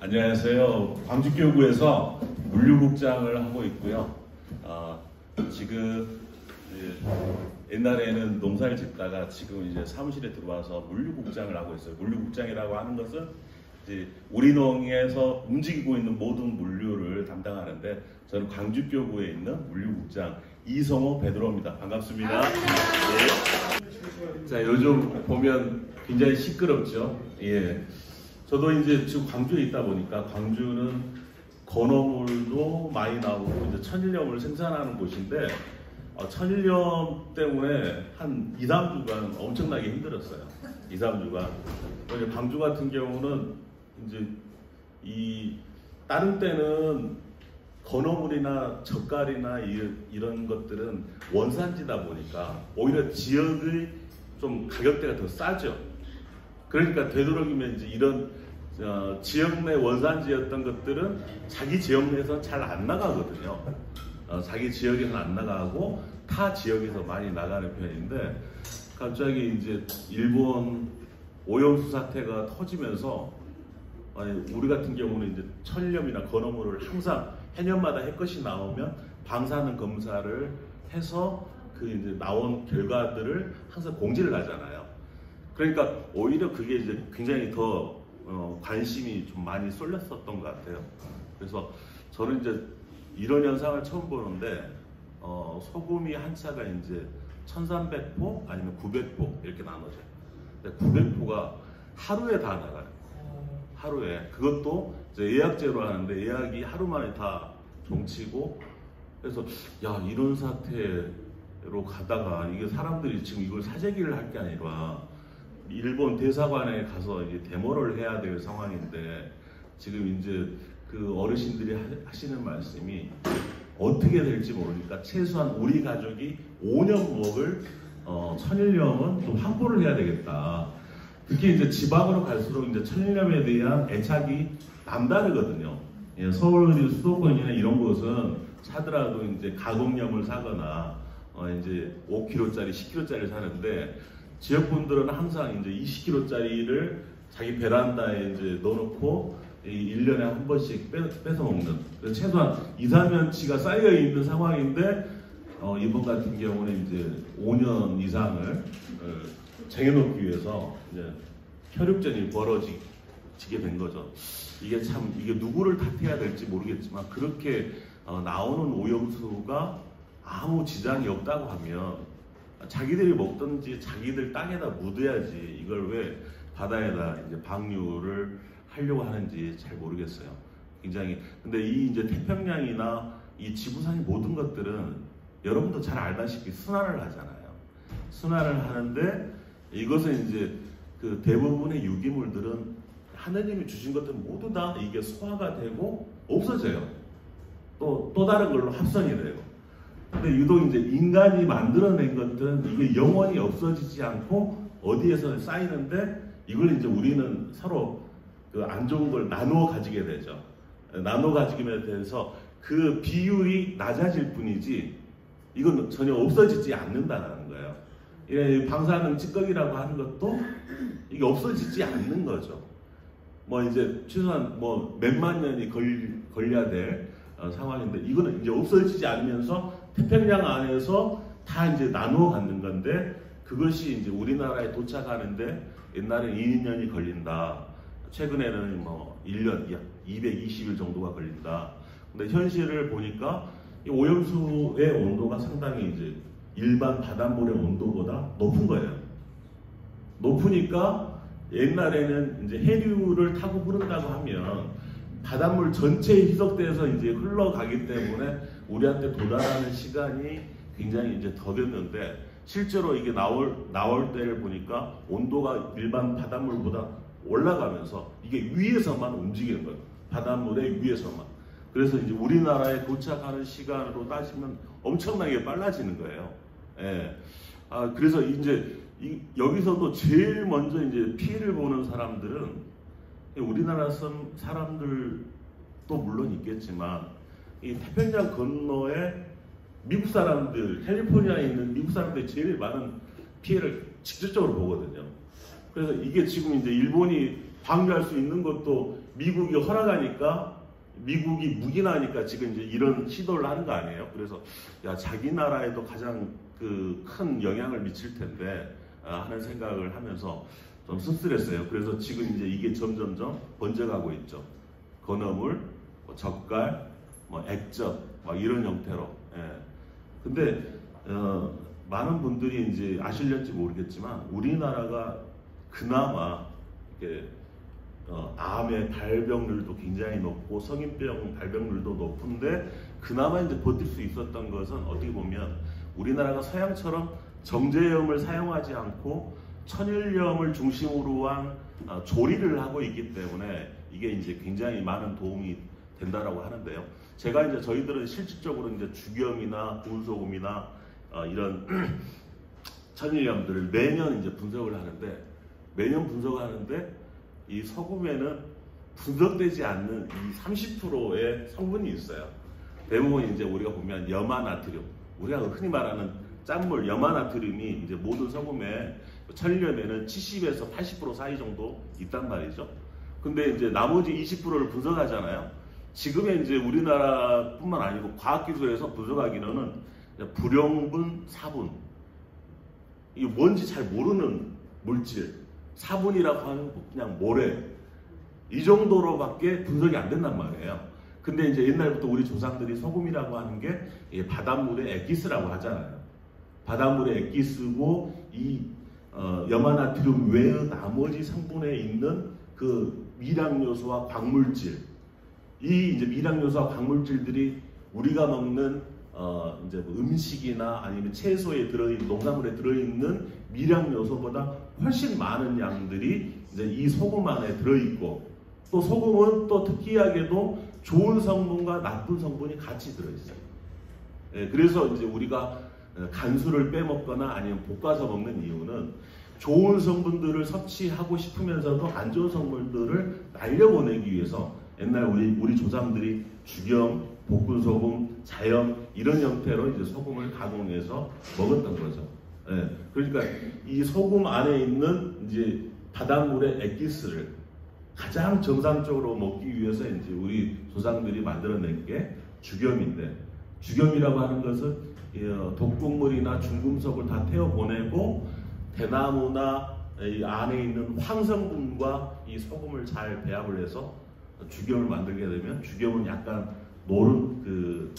안녕하세요. 광주교구에서 물류국장을 하고 있고요. 지금 옛날에는 농사를 짓다가 지금 이제 사무실에 들어와서 물류국장을 하고 있어요. 물류국장이라고 하는 것은 이제 우리 농에서 움직이고 있는 모든 물류를 담당하는데, 저는 광주교구에 있는 물류국장 이성호 베드로입니다. 반갑습니다. 네. 자, 요즘 보면 굉장히 시끄럽죠. 예. 저도 이제 지금 광주에 있다 보니까, 광주는 건어물도 많이 나오고 이제 천일염을 생산하는 곳인데, 천일염 때문에 한 2, 3주간 엄청나게 힘들었어요. 2, 3주간. 광주 같은 경우는 이제 다른 때는 건어물이나 젓갈이나 이런 것들은 원산지다 보니까 오히려 지역의 좀 가격대가 더 싸죠. 그러니까 되도록이면 이제 이런 지역 내 원산지였던 것들은 자기 지역 내에서 잘 안 나가거든요. 자기 지역에서는 안 나가고 타 지역에서 많이 나가는 편인데, 갑자기 이제 일본 오염수 사태가 터지면서 우리 같은 경우는 이제 천일염이나 건어물을 항상 해년마다 해것이 나오면 방사능 검사를 해서 그 이제 나온 결과들을 항상 공지를 하잖아요. 그러니까 오히려 그게 이제 굉장히 더 관심이 좀 많이 쏠렸었던 것 같아요. 그래서 저는 이제 이런 현상을 처음 보는데, 소금이 한 차가 이제 1300포 아니면 900포 이렇게 나눠져요. 근데 900포가 하루에 다 나가요. 하루에. 그것도 이제 예약제로 하는데 예약이 하루 만에 다 종치고, 그래서 야, 이런 사태로 가다가 이게 사람들이 지금 이걸 사재기를 할 게 아니라 일본 대사관에 가서 이제 데모를 해야 될 상황인데, 지금 이제 그 어르신들이 하시는 말씀이 어떻게 될지 모르니까 최소한 우리 가족이 5년 먹을 천일염은 좀 확보를 해야 되겠다. 특히 이제 지방으로 갈수록 이제 천일염에 대한 애착이 남다르거든요. 예, 서울 수도권이나 이런 곳은 사더라도 이제 가공염을 사거나 이제 5kg짜리, 10kg짜리 사는데, 지역분들은 항상 이제 20kg짜리를 자기 베란다에 이제 넣어놓고 1년에 한 번씩 뺏어 먹는, 최소한 2, 3년치가 쌓여 있는 상황인데, 이번 같은 경우는 이제 5년 이상을 쟁여놓기 위해서 이제 혈육전이 벌어지게 된 거죠. 이게 참, 이게 누구를 탓해야 될지 모르겠지만, 그렇게 나오는 오염수가 아무 지장이 없다고 하면 자기들이 먹든지 자기들 땅에다 묻어야지, 이걸 왜 바다에다 이제 방류를 하려고 하는지 잘 모르겠어요. 굉장히. 근데 이 이제 태평양이나 이 지구상의 모든 것들은 여러분도 잘 알다시피 순환을 하잖아요. 순환을 하는데, 이것은 이제 그 대부분의 유기물들은 하느님이 주신 것들은 모두 다 이게 소화가 되고 없어져요. 또 다른 걸로 합성이 돼요. 근데 유독 이제 인간이 만들어낸 것들은 이게 영원히 없어지지 않고 어디에서 쌓이는데, 이걸 이제 우리는 서로 그 안 좋은 걸 나누어 가지게 되죠. 나누어 가지게 돼서 그 비율이 낮아질 뿐이지, 이건 전혀 없어지지 않는다는 거예요. 방사능 찌꺼기라고 하는 것도 이게 없어지지 않는 거죠. 뭐 이제 최소한 뭐 몇만 년이 걸려야 될 상황인데, 이거는 이제 없어지지 않으면서 태평양 안에서 다 이제 나누어 갖는 건데, 그것이 이제 우리나라에 도착하는데 옛날에 2년이 걸린다. 최근에는 뭐 1년, 약 220일 정도가 걸린다. 근데 현실을 보니까 이 오염수의 온도가 상당히 이제 일반 바닷물의 온도보다 높은 거예요. 높으니까 옛날에는 이제 해류를 타고 흐른다고 하면 바닷물 전체에 희석돼서 이제 흘러가기 때문에 우리한테 도달하는 시간이 굉장히 이제 더뎠는데, 실제로 이게 나올 때를 보니까 온도가 일반 바닷물보다 올라가면서 이게 위에서만 움직이는 거예요. 바닷물의 위에서만. 그래서 이제 우리나라에 도착하는 시간으로 따지면 엄청나게 빨라지는 거예요. 예. 그래서 이제 여기서도 제일 먼저 이제 피해를 보는 사람들은 우리나라 사람들도 물론 있겠지만, 이 태평양 건너에 미국 사람들, 캘리포니아에 있는 미국 사람들이 제일 많은 피해를 직접적으로 보거든요. 그래서 이게 지금 이제 일본이 방류할 수 있는 것도 미국이 허락하니까 미국이 묵인하니까 지금 이제 이런 시도를 하는 거 아니에요? 그래서 야 자기 나라에도 가장 그 큰 영향을 미칠 텐데 하는 생각을 하면서 좀 씁쓸했어요. 그래서 지금 이제 이게 점점점 번져가고 있죠. 건어물, 뭐 젓갈, 뭐 액젓, 막 이런 형태로. 예. 근데 많은 분들이 이제 아실는지 모르겠지만 우리나라가 그나마 이렇게 암의 발병률도 굉장히 높고 성인병 발병률도 높은데 그나마 이제 버틸 수 있었던 것은 어떻게 보면 우리나라가 서양처럼 정제염을 사용하지 않고 천일염을 중심으로 한 조리를 하고 있기 때문에 이게 이제 굉장히 많은 도움이 된다라고 하는데요. 제가 이제 저희들은 실질적으로 이제 죽염이나 구운소금이나 이런 천일염들을 매년 이제 분석을 하는데 매년 분석하는데 이 소금에는 분석되지 않는 이 30%의 성분이 있어요. 대부분 이제 우리가 보면 염화나트륨, 우리가 흔히 말하는 짠물 염화나트륨이 이제 모든 소금에 천일염에는 70에서 80% 사이 정도 있단 말이죠. 근데 이제 나머지 20%를 분석하잖아요. 지금의 이제 우리나라뿐만 아니고 과학기술에서 분석하기로는 불용분, 사분, 이게 뭔지 잘 모르는 물질, 사분이라고 하는 그냥 모래, 이 정도로밖에 분석이 안 된단 말이에요. 근데 이제 옛날부터 우리 조상들이 소금이라고 하는 게 바닷물의 액기스라고 하잖아요. 바닷물의 액기스고 이 염화나트륨 외의 나머지 성분에 있는 그 미량요소와 광물질, 이 이제 미량요소와 광물질들이 우리가 먹는 이제 뭐 음식이나 아니면 채소에 들어있는 농산물에 들어있는 미량요소보다 훨씬 많은 양들이 이제 이 소금 안에 들어있고 또 소금은 또 특이하게도 좋은 성분과 나쁜 성분이 같이 들어있어요. 예, 그래서 이제 우리가 간수를 빼먹거나 아니면 볶아서 먹는 이유는 좋은 성분들을 섭취하고 싶으면서도 안 좋은 성분들을 날려보내기 위해서 옛날 우리 조상들이 죽염, 볶은소금, 자염 이런 형태로 이제 소금을 가공해서 먹었던 거죠. 예, 그러니까 이 소금 안에 있는 이제 바닷물의 액기스를 가장 정상적으로 먹기 위해서 이제 우리 조상들이 만들어낸 게 죽염인데, 죽염이라고 하는 것은 독극물이나 중금속을 다 태워보내고 대나무나 이 안에 있는 황성분과 이 소금을 잘 배합을 해서 죽염을 만들게 되면, 죽염은 약간 노른 그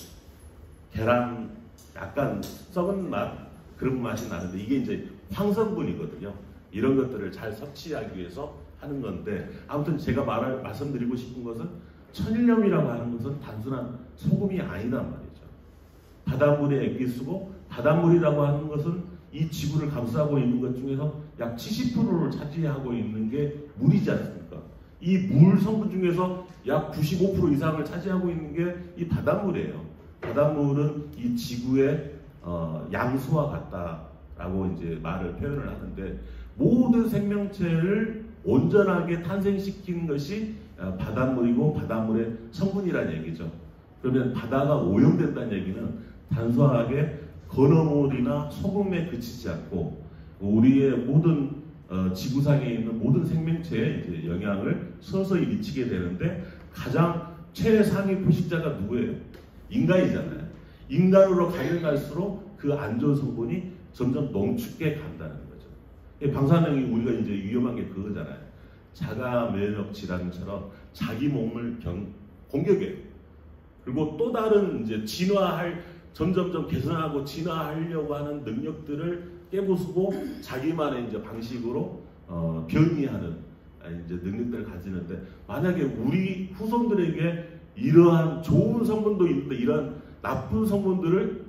계란 약간 썩은 맛, 그런 맛이 나는데 이게 이제 황성분이거든요. 이런 것들을 잘 섭취하기 위해서 하는 건데, 아무튼 제가 말씀드리고 싶은 것은 천일염이라고 하는 것은 단순한 소금이 아니란 말이죠. 바닷물의 액기스고, 바닷물이라고 하는 것은 이 지구를 감싸고 있는 것 중에서 약 70%를 차지하고 있는 게 물이지 않습니까? 이 물 성분 중에서 약 95% 이상을 차지하고 있는 게 이 바닷물이에요. 바닷물은 이 지구의 양수와 같다라고 이제 표현을 하는데, 모든 생명체를 온전하게 탄생시킨 것이 바닷물이고 바닷물의 성분이라는 얘기죠. 그러면 바다가 오염된다는 얘기는 단순하게 건어물이나 소금에 그치지 않고 우리의 모든 지구상에 있는 모든 생명체에 이제 영향을 서서히 미치게 되는데, 가장 최상위 포식자가 누구예요? 인간이잖아요. 인간으로 가면 갈수록 그 안 좋은 성분이 점점 농축해 간다는 거죠. 방사능이 우리가 이제 위험한 게 그거잖아요. 자가 면역 질환처럼 자기 몸을 공격해요. 그리고 또 다른 이제 점점점 개선하고 진화하려고 하는 능력들을 깨부수고 자기만의 이제 방식으로 변이하는 이제 능력들을 가지는데, 만약에 우리 후손들에게 이러한 좋은 성분도 있는데 이러한 나쁜 성분들을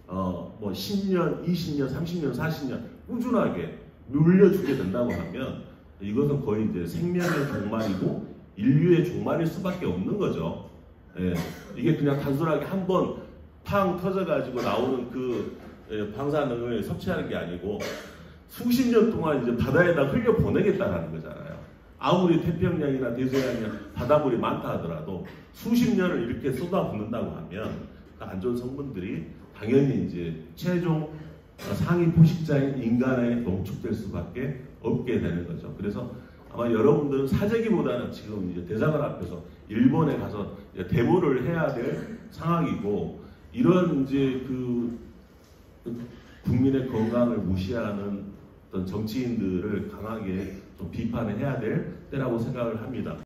뭐 10년, 20년, 30년, 40년 꾸준하게 물려주게 된다고 하면 이것은 거의 이제 생명의 종말이고 인류의 종말일 수밖에 없는 거죠. 예, 이게 그냥 단순하게 한번 팡 터져가지고 나오는 그 방사능을 섭취하는 게 아니고 수십 년 동안 이제 바다에다 흘려 보내겠다라는 거잖아요. 아무리 태평양이나 대서양이나 바닷물이 많다 하더라도 수십 년을 이렇게 쏟아붓는다고 하면 그 안 좋은 성분들이 당연히 이제 최종 상위 포식자인 인간에 농축될 수밖에 없게 되는 거죠. 그래서 아마 여러분들은 사재기보다는 지금 이제 대사관 앞에서 일본에 가서 데모를 해야 될 상황이고, 이런 이제 그 국민의 건강을 무시하는 어떤 정치인들을 강하게 좀 비판을 해야 될 때라고 생각을 합니다.